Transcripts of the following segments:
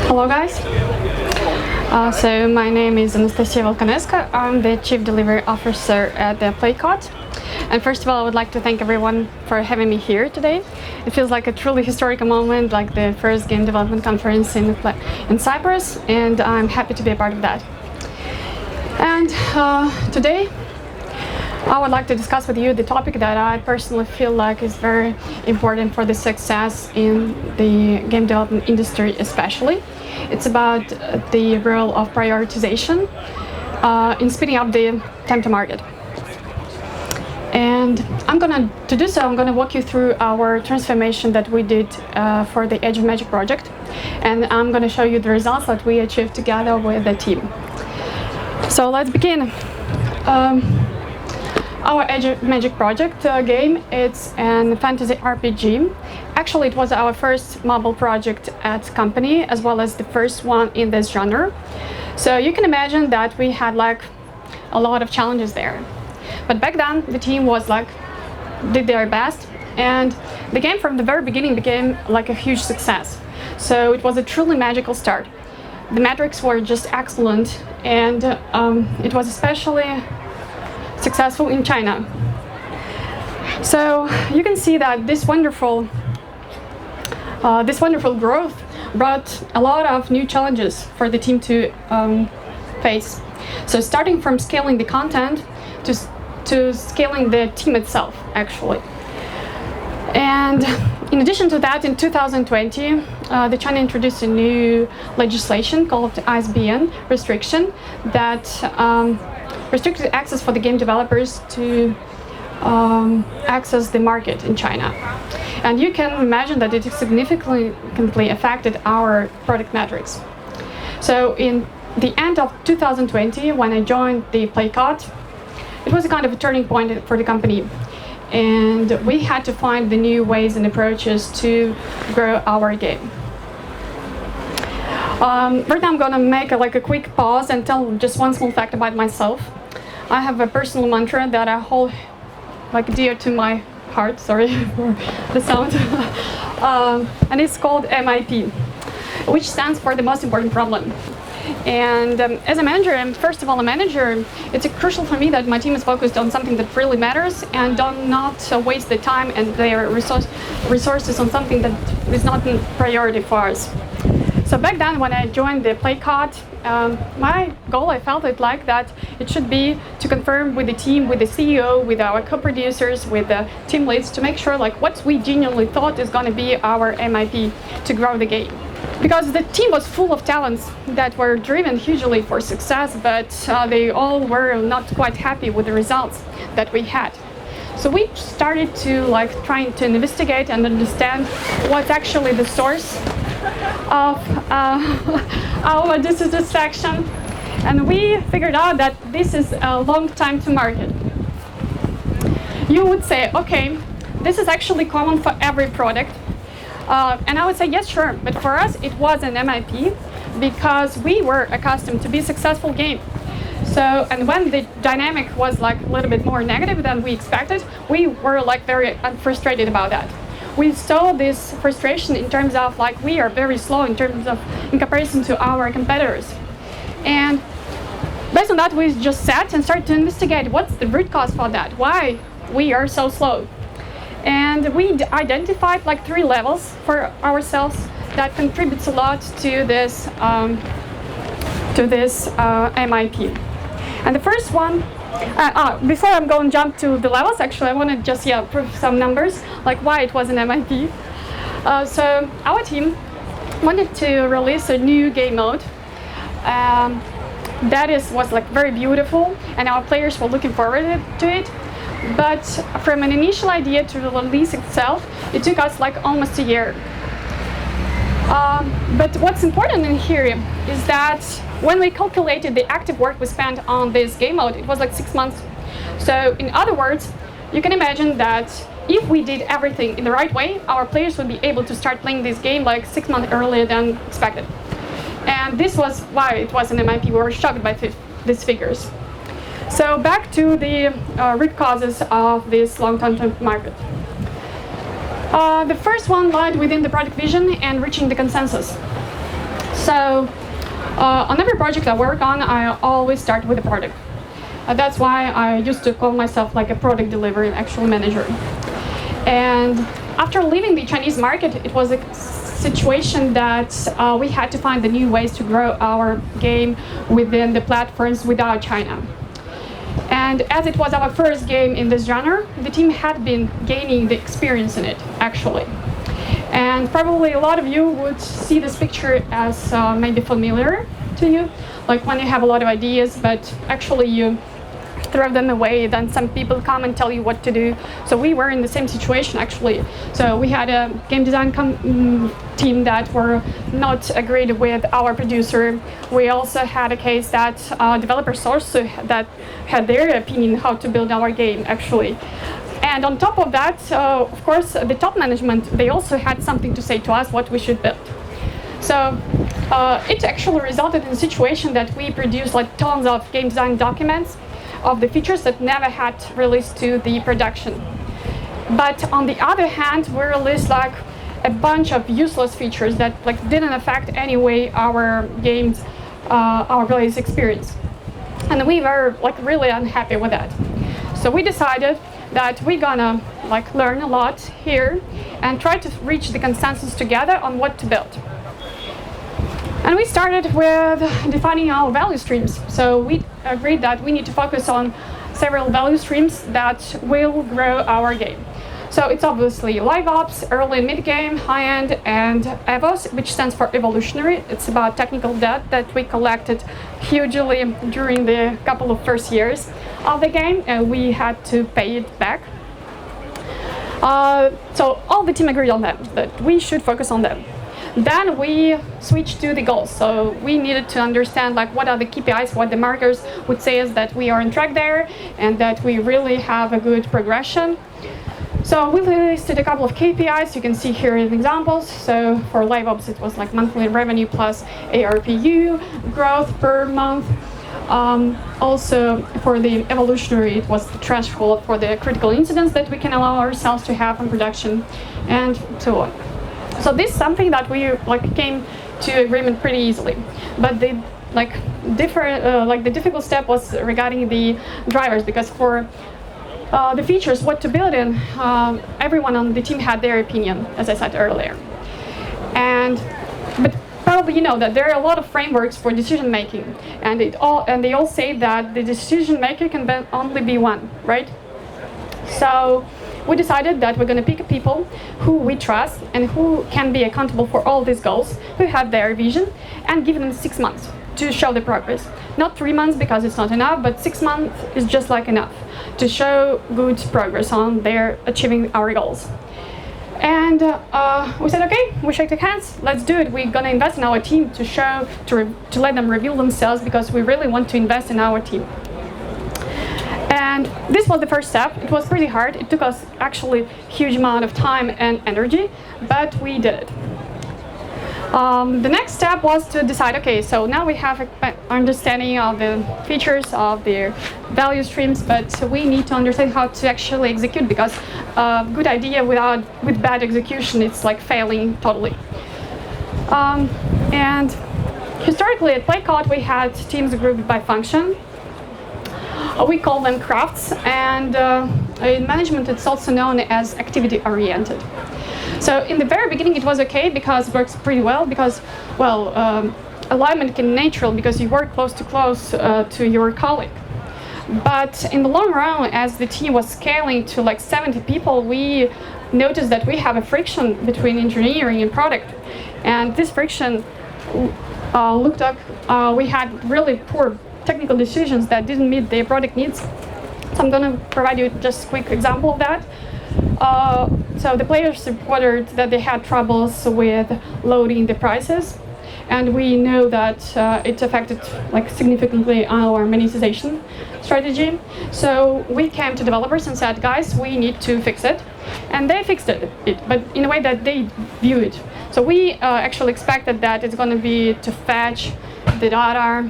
Hello guys, so my name is Anastasia Valkanesko. I'm the Chief Delivery Officer at the Playcot. And first of all, I would like to thank everyone for having me here today. It feels like a truly historical moment, like the first game development conference in Cyprus, and I'm happy to be a part of that. And today, I would like to discuss with you the topic that I personally feel like is very important for the success in the game development industry especially. It's about the role of prioritization in speeding up the time to market. And to do so, I'm going to walk you through our transformation that we did for the Age of Magic project. And I'm going to show you the results that we achieved together with the team. So let's begin. Our Age of Magic project game, it's a fantasy RPG. Actually, it was our first mobile project at company, as well as the first one in this genre. So you can imagine that we had like a lot of challenges there. But back then, the team did their best, and the game from the very beginning became like a huge success. So it was a truly magical start. The metrics were just excellent, and it was especially successful in China. So you can see that this wonderful growth brought a lot of new challenges for the team to face. So starting from scaling the content to scaling the team itself, actually. And in addition to that, in 2020, the China introduced a new legislation called ISBN restriction that restricted access for the game developers to access the market in China. And you can imagine that it significantly affected our product metrics. So in the end of 2020, when I joined the Playcot, it was a kind of a turning point for the company. And we had to find the new ways and approaches to grow our game. Right now I'm going to make a quick pause and tell just one small fact about myself. I have a personal mantra that I hold dear to my heart, sorry for the sound, and it's called MIP, which stands for the most important problem. And as a manager, and first of all a manager, it's crucial for me that my team is focused on something that really matters and do not waste the time and their resources on something that is not a priority for us. So back then, when I joined the Playcot, my goal, I felt that it should be to confirm with the team, with the CEO, with our co-producers, with the team leads, to make sure what we genuinely thought is going to be our MIP to grow the game. Because the team was full of talents that were driven hugely for success, but they all were not quite happy with the results that we had. So we started to trying to investigate and understand what's actually the source of our dissatisfaction, and we figured out that this is a long time to market. You would say, okay, this is actually common for every product, and I would say yes, sure, but for us it was an MIP because we were accustomed to be a successful game. So, and when the dynamic was a little bit more negative than we expected, we were very frustrated about that. We saw this frustration in terms of we are very slow in comparison to our competitors. And based on that, we just sat and started to investigate what's the root cause for that, why we are so slow. And we identified 3 levels for ourselves that contributes a lot to this MIP. And the first one, before I'm going to jump to the levels, actually I want to just prove some numbers, why it was an MIP. So our team wanted to release a new game mode that was very beautiful, and our players were looking forward to it. But from an initial idea to the release itself, it took us almost a year. But what's important in here is that when we calculated the active work we spent on this game mode, it was 6 months. So in other words, you can imagine that if we did everything in the right way, our players would be able to start playing this game 6 months earlier than expected. And this was why it was an MIP. We were shocked by these figures. So back to the root causes of this long-term market. The first one lied within the product vision and reaching the consensus. So on every project I work on, I always start with a product. That's why I used to call myself like a product delivery actual manager. And after leaving the Chinese market, it was a situation that we had to find the new ways to grow our game within the platforms without China. And as it was our first game in this genre, the team had been gaining the experience in it, actually. And probably a lot of you would see this picture as maybe familiar to you, like when you have a lot of ideas, but actually you throw them away, then some people come and tell you what to do. So we were in the same situation, actually. So we had a game design team that were not agreed with our producer. We also had a case that developers also that had their opinion how to build our game, actually. And on top of that, of course, the top management, they also had something to say to us what we should build. So it actually resulted in a situation that we produced like tons of game design documents of the features that never had released to the production. But on the other hand, we released like a bunch of useless features that like didn't affect any way our games, our players' experience. And we were like really unhappy with that. So we decided that we're gonna like learn a lot here and try to reach the consensus together on what to build. And we started with defining our value streams. So we agreed that we need to focus on several value streams that will grow our game. So it's obviously live ops, early and mid game, high end, and EVOS, which stands for evolutionary. It's about technical debt that we collected hugely during the couple of first years of the game, and we had to pay it back. So all the team agreed on that we should focus on them. Then we switched to the goals. So we needed to understand like what are the KPIs, what the markers would say is that we are on track there and that we really have a good progression. So we listed a couple of KPIs. You can see here in examples. So for live ops, it was like monthly revenue plus ARPU, growth per month. Also for the evolutionary, it was the threshold for the critical incidents that we can allow ourselves to have in production, and so on. So this is something that we like came to agreement pretty easily, but the the difficult step was regarding the drivers, because for the features, what to build in, everyone on the team had their opinion, as I said earlier. But probably you know that there are a lot of frameworks for decision making, and they all say that the decision maker can only be one, right? So we decided that we're going to pick people who we trust and who can be accountable for all these goals, who have their vision, and give them 6 months to show the progress. Not 3 months because it's not enough, but 6 months is just like enough to show good progress on their achieving our goals. And we said, okay, we shake their hands, let's do it. We're going to invest in our team to show, to let them reveal themselves, because we really want to invest in our team. And this was the first step. It was pretty hard. It took us actually a huge amount of time and energy, but we did it. The next step was to decide, okay, so now we have an understanding of the features of the value streams, but we need to understand how to actually execute, because a good idea with bad execution, it's like failing totally. And historically at PlayCode, we had teams grouped by function. We call them crafts, and in management it's also known as activity-oriented. So in the very beginning it was okay, because it works pretty well, because, well, alignment can be natural because you work close to your colleague. But in the long run, as the team was scaling to like 70 people, we noticed that we have a friction between engineering and product. And this friction looked like we had really poor technical decisions that didn't meet their product needs. So I'm going to provide you just a quick example of that. So the players reported that they had troubles with loading the prices, and we know that it affected like significantly our monetization strategy. So we came to developers and said, guys, we need to fix it, and they fixed it, but in a way that they view it. So we actually expected that it's going to be to fetch the data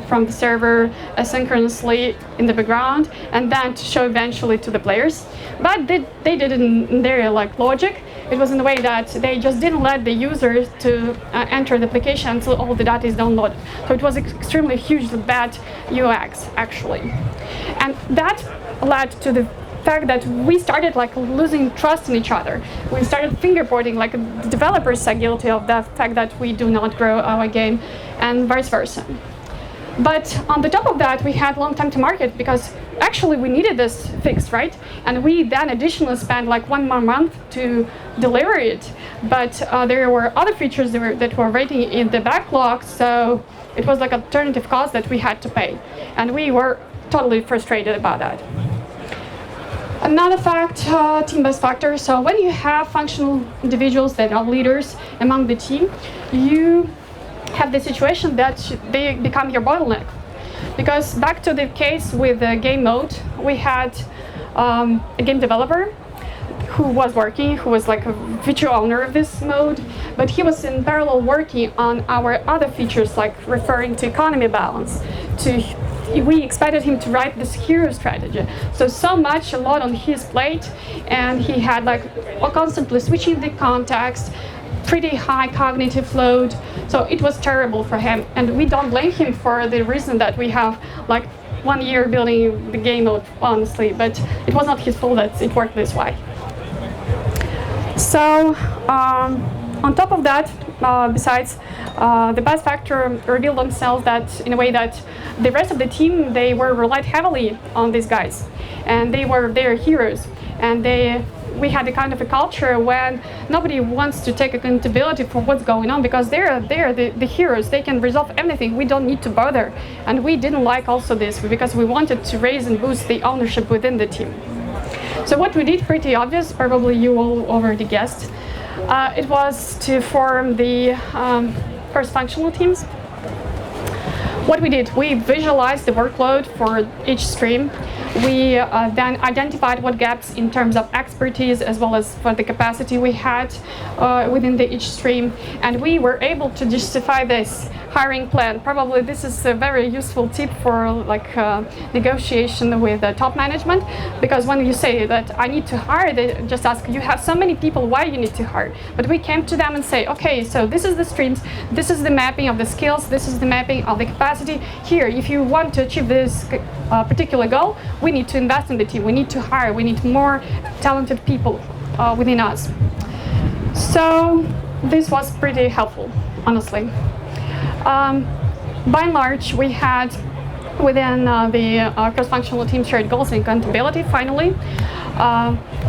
from the server asynchronously in the background, and then to show eventually to the players. But they did it in their like logic, it was in the way that they just didn't let the user to enter the application until all the data is downloaded. So it was extremely hugely bad UX, actually. And that led to the fact that we started like losing trust in each other. We started fingerboarding, like the developers are guilty of the fact that we do not grow our game, and vice versa. But on the top of that, we had long time to market because actually we needed this fixed, right? And we then additionally spent like 1 more month to deliver it. But there were other features that were waiting in the backlog, so it was like alternative cost that we had to pay. And we were totally frustrated about that. Another fact, team-based factor. So when you have functional individuals that are leaders among the team, you have the situation that they become your bottleneck. Because back to the case with the game mode, we had a game developer who was working, who was like a feature owner of this mode, but he was in parallel working on our other features, like referring to economy balance. We expected him to write this hero strategy. So much, a lot on his plate, and he had like constantly switching the context, pretty high cognitive load, so it was terrible for him. And we don't blame him for the reason that we have like 1 year building the game mode, honestly, but it was not his fault that it worked this way. So on top of that, besides, the best factor revealed themselves that in a way that the rest of the team, they were relied heavily on these guys, and they were their heroes, and we had a kind of a culture when nobody wants to take accountability for what's going on because they're the heroes. They can resolve everything. We don't need to bother. And we didn't like also this because we wanted to raise and boost the ownership within the team. So what we did, pretty obvious, probably you all already guessed, it was to form the first functional teams. What we did, we visualized the workload for each stream. We then identified what gaps in terms of expertise as well as for the capacity we had within each stream, and we were able to justify this hiring plan. Probably this is a very useful tip for like negotiation with top management, because when you say that I need to hire, they just ask, you have so many people, why you need to hire? But we came to them and say, okay, so this is the streams, this is the mapping of the skills, this is the mapping of the capacity. Here, if you want to achieve this particular goal, we need to invest in the team, we need to hire, we need more talented people within us. So this was pretty helpful, honestly. By and large, we had within the cross-functional team shared goals and accountability. Finally,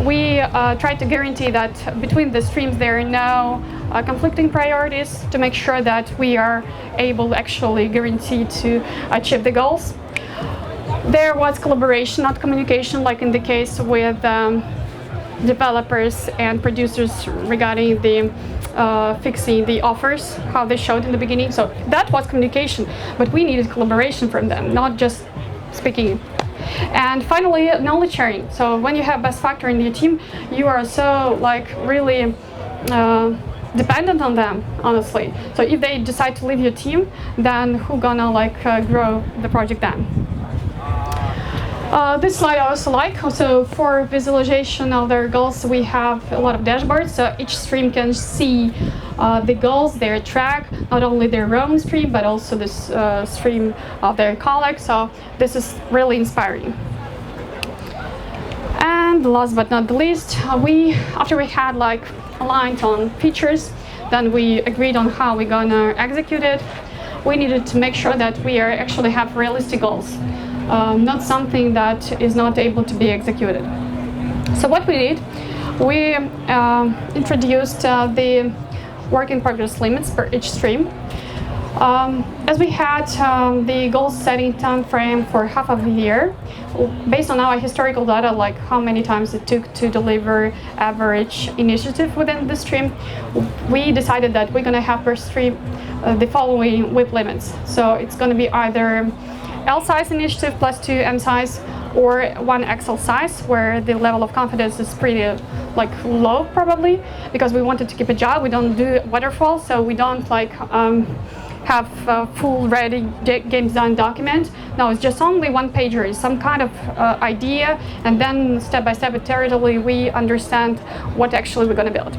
we tried to guarantee that between the streams there are no conflicting priorities to make sure that we are able actually guarantee to achieve the goals. There was collaboration, not communication, like in the case with developers and producers regarding the fixing the offers, how they showed in the beginning. So that was communication, but we needed collaboration from them, not just speaking. And finally, knowledge sharing. So when you have best factor in your team, you are so like really dependent on them, honestly. So if they decide to leave your team, then who gonna like grow the project then? This slide I also like. So for visualization of their goals, we have a lot of dashboards. So each stream can see the goals, their track, not only their own stream, but also this stream of their colleagues. So this is really inspiring. And last but not the least, after we had like aligned on features, then we agreed on how we're gonna execute it. We needed to make sure that we actually have realistic goals. Not something that is not able to be executed. So what we did, we introduced the work in progress limits per each stream. As we had the goal setting time frame for half of the year, based on our historical data, like how many times it took to deliver average initiative within the stream, we decided that we're going to have per stream the following WIP limits. So it's going to be either L size initiative plus 2 M size, or 1 XL size, where the level of confidence is pretty like low probably, because we wanted to keep a job. We don't do waterfall, so we don't like have a full ready game design document. No, it's just only one pager. It's some kind of idea, and then step by step, iteratively, we understand what actually we're going to build.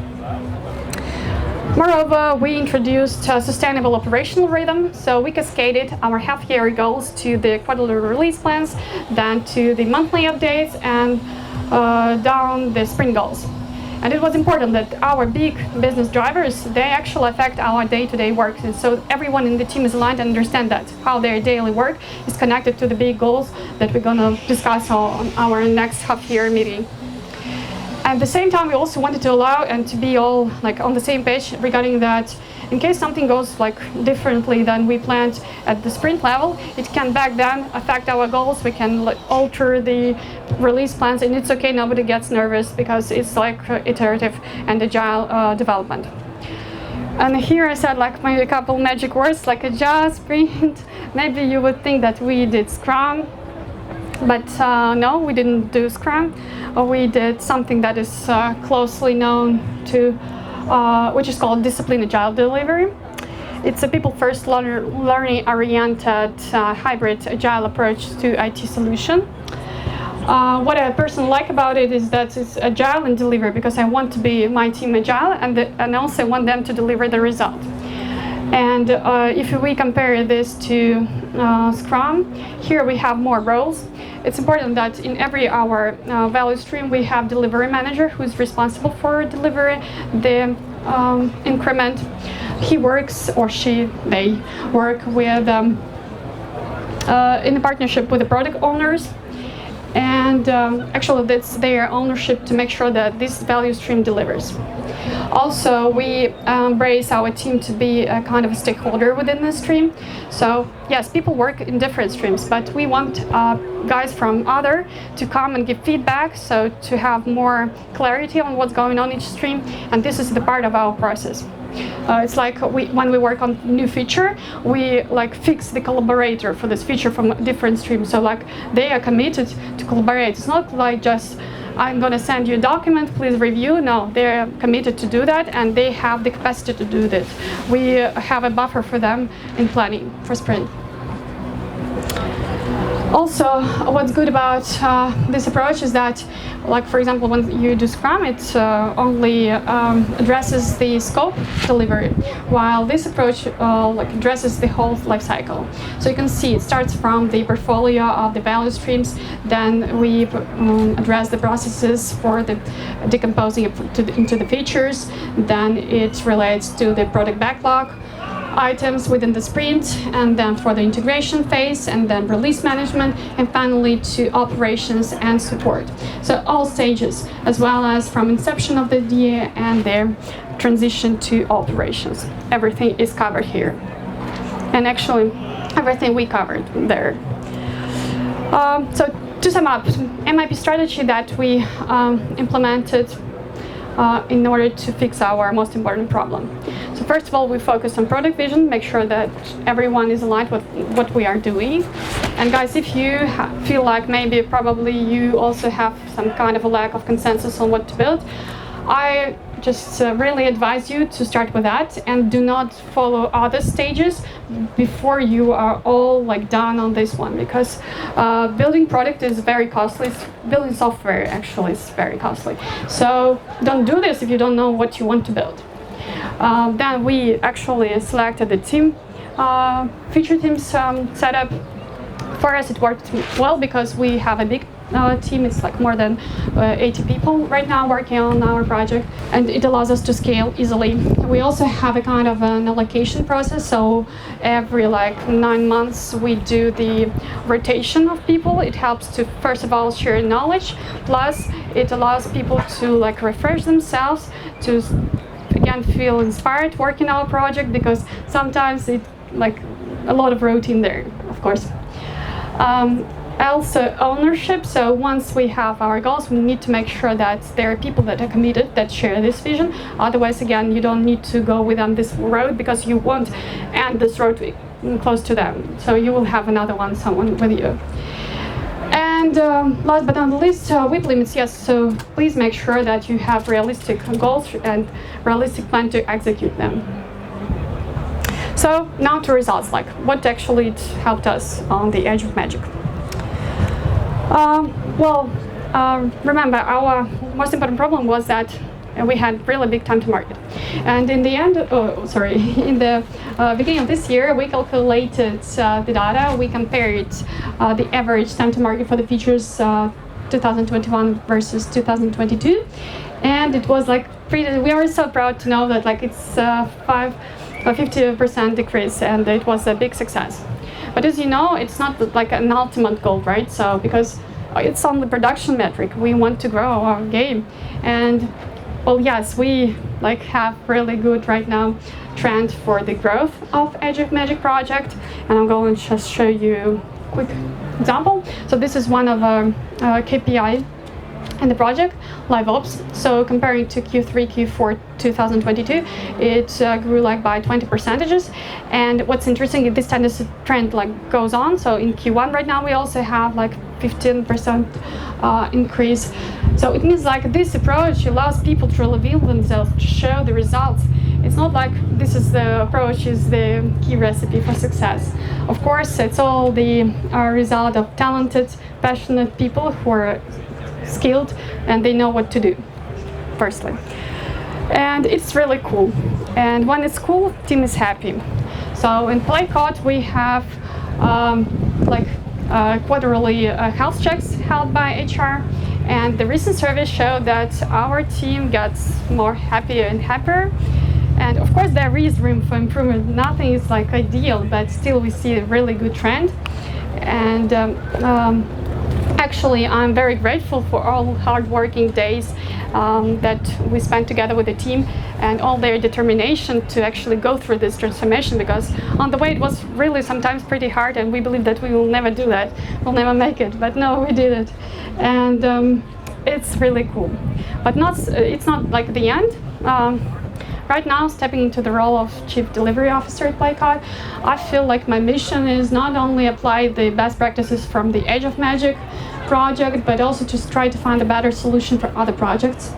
Moreover, we introduced a sustainable operational rhythm, so we cascaded our half-yearly goals to the quarterly release plans, then to the monthly updates, and down the sprint goals. And it was important that our big business drivers, they actually affect our day-to-day work. And so everyone in the team is aligned and understand that how their daily work is connected to the big goals that we're going to discuss on our next half-year meeting. At the same time, we also wanted to allow and to be all like on the same page regarding that. In case something goes like differently than we planned at the sprint level, it can back then affect our goals. We can alter the release plans, and it's okay. Nobody gets nervous because it's like iterative and agile development. And here I said like maybe a couple magic words like agile, sprint. Maybe you would think that we did Scrum, but no, we didn't do Scrum. We did something that is closely known to, which is called discipline agile delivery. It's a people-first, learning-oriented hybrid agile approach to IT solution. What I personally like about it is that it's agile and delivery, because I want to be my team agile, and also want them to deliver the result. And if we compare this to Scrum, here we have more roles. It's important that in every our value stream we have delivery manager who's responsible for delivery the increment. He works, or she, they work with in a partnership with the product owners. And actually that's their ownership to make sure that this value stream delivers. Also, we embrace our team to be a kind of a stakeholder within the stream. So yes, people work in different streams, but we want guys from other to come and give feedback, so to have more clarity on what's going on each stream, and this is the part of our process. It's like when we work on new feature, we like fix the collaborator for this feature from different streams. So like they are committed to collaborate. It's not like just I'm going to send you a document, please review. No, they're committed to do that, and they have the capacity to do this. We have a buffer for them in planning for sprint. Also, what's good about this approach is that, like for example, when you do Scrum, it only addresses the scope delivery, while this approach like addresses the whole life cycle. So you can see it starts from the portfolio of the value streams, then we address the processes for the decomposing into the features, then it relates to the product backlog, items within the sprint, and then for the integration phase, and then release management, and finally to operations and support. So all stages, as well as from inception of the DA and their transition to operations. Everything is covered here. And actually, everything we covered there. So to sum up, MIP strategy that we implemented in order to fix our most important problem. So first of all, we focus on product vision, make sure that everyone is aligned with what we are doing. And guys, if you feel like maybe probably you also have some kind of a lack of consensus on what to build, I just really advise you to start with that and do not follow other stages before you are all like done on this one, because building product is very costly. Building software actually is very costly. So don't do this if you don't know what you want to build. Then we actually selected the team, feature teams setup. For us it worked well because we have a big team. It's like more than 80 people right now working on our project, and it allows us to scale easily. We also have a kind of an allocation process, so every like 9 months we do the rotation of people. It helps to first of all share knowledge, plus it allows people to like refresh themselves, to again feel inspired working on our project, because sometimes it like a lot of routine there, of course. Also ownership, so once we have our goals, we need to make sure that there are people that are committed, that share this vision. Otherwise, again, you don't need to go with them this road, because you won't end this road close to them. So you will have another one, someone with you. And last but not least, WIP limits, yes, so please make sure that you have realistic goals and realistic plan to execute them. So now to results, like what actually it helped us on the Age of Magic. Remember, our most important problem was that we had really big time to market. And in the end, in the beginning of this year, we calculated the data. We compared the average time to market for the features 2021 versus 2022. And it was like we are so proud to know that like it's 50% decrease, and it was a big success. But as you know, it's not like an ultimate goal, right? So because it's on the production metric, we want to grow our game. And well, yes, we like have really good right now trend for the growth of Age of Magic project, and I'm going to just show you a quick example. So this is one of our KPI in the project, live ops. So comparing to Q3, Q4 2022, it grew like by 20%. And what's interesting is this trend like goes on. So in Q1 right now, we also have like 15% increase. So it means like this approach allows people to reveal themselves, to show the results. It's not like this is the approach is the key recipe for success. Of course, it's all the result of talented, passionate people who are skilled and they know what to do, firstly. And it's really cool. And when it's cool, team is happy. So in PlayCode, we have quarterly health checks held by HR. And the recent survey showed that our team gets more happier and happier. And of course, there is room for improvement. Nothing is like ideal, but still we see a really good trend. And actually, I'm very grateful for all hard-working days that we spent together with the team and all their determination to actually go through this transformation, because on the way it was really sometimes pretty hard, and we believe that we will never do that, we'll never make it, but no, we did it. And it's really cool. But it's not like the end. Right now, stepping into the role of Chief Delivery Officer at PlayCode, I feel like my mission is not only apply the best practices from the Age of Magic project, but also just try to find a better solution for other projects.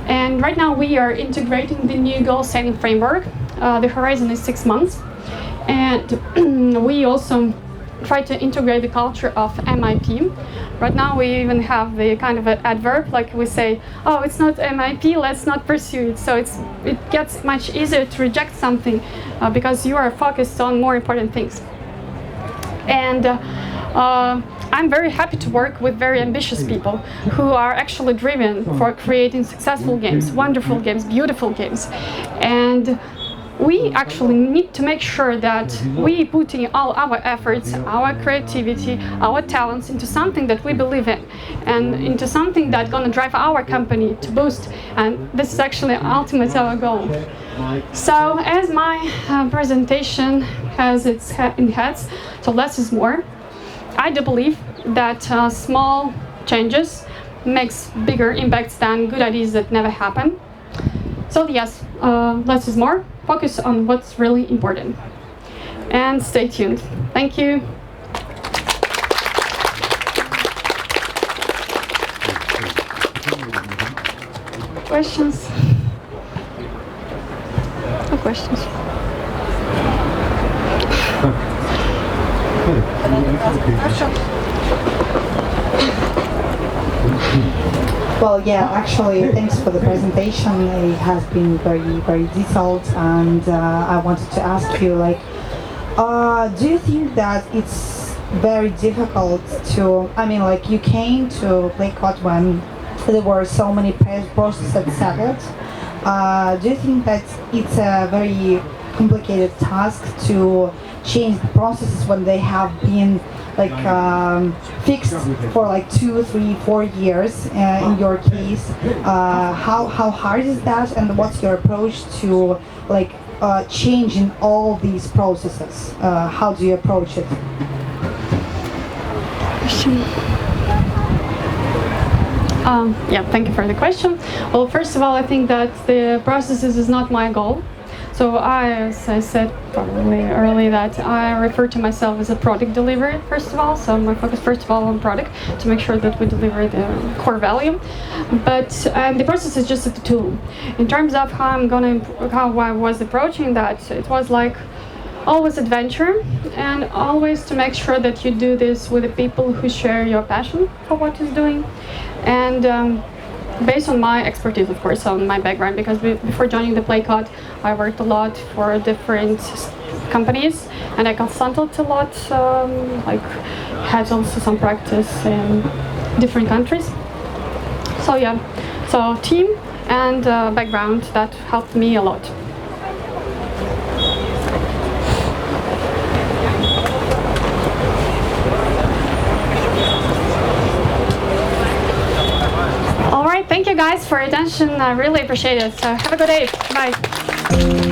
And right now we are integrating the new goal-setting framework. The horizon is 6 months. And we also try to integrate the culture of MIP. Right now we even have the kind of an adverb, like we say, oh, it's not MIP, let's not pursue it. So it gets much easier to reject something because you are focused on more important things. And I'm very happy to work with very ambitious people who are actually driven for creating successful games, wonderful games, beautiful games. And we actually need to make sure that we put in all our efforts, our creativity, our talents into something that we believe in, and into something that's going to drive our company to boost. And this is actually ultimately our goal. So as my presentation has its heads, so less is more. I do believe that small changes makes bigger impacts than good ideas that never happen. So yes, less is more. Focus on what's really important. And stay tuned. Thank you. Questions? No questions. Well, yeah, actually, thanks for the presentation. It has been very, very detailed, and I wanted to ask you, like, do you think that it's very difficult to, I mean, like, you came to PlayCode when there were so many processes settled. Do you think that it's a very complicated task to change the processes when they have been like fixed for like 2, 3, 4 years in your case? How hard is that, and what's your approach to like changing all these processes? How do you approach it? Yeah, thank you for the question. Well, first of all, I think that the processes is not my goal. So as I said probably earlier, that I refer to myself as a product deliverer, first of all. So my focus, first of all, on product to make sure that we deliver the core value. But the process is just a tool. In terms of how I was approaching that, it was like always adventure, and always to make sure that you do this with the people who share your passion for what you're doing. And based on my expertise, of course, on my background, because before joining the Playcott, I worked a lot for different companies, and I consulted a lot, like had also some practice in different countries. So yeah, so team and background, that helped me a lot. All right, thank you guys for your attention. I really appreciate it. So have a good day. Bye.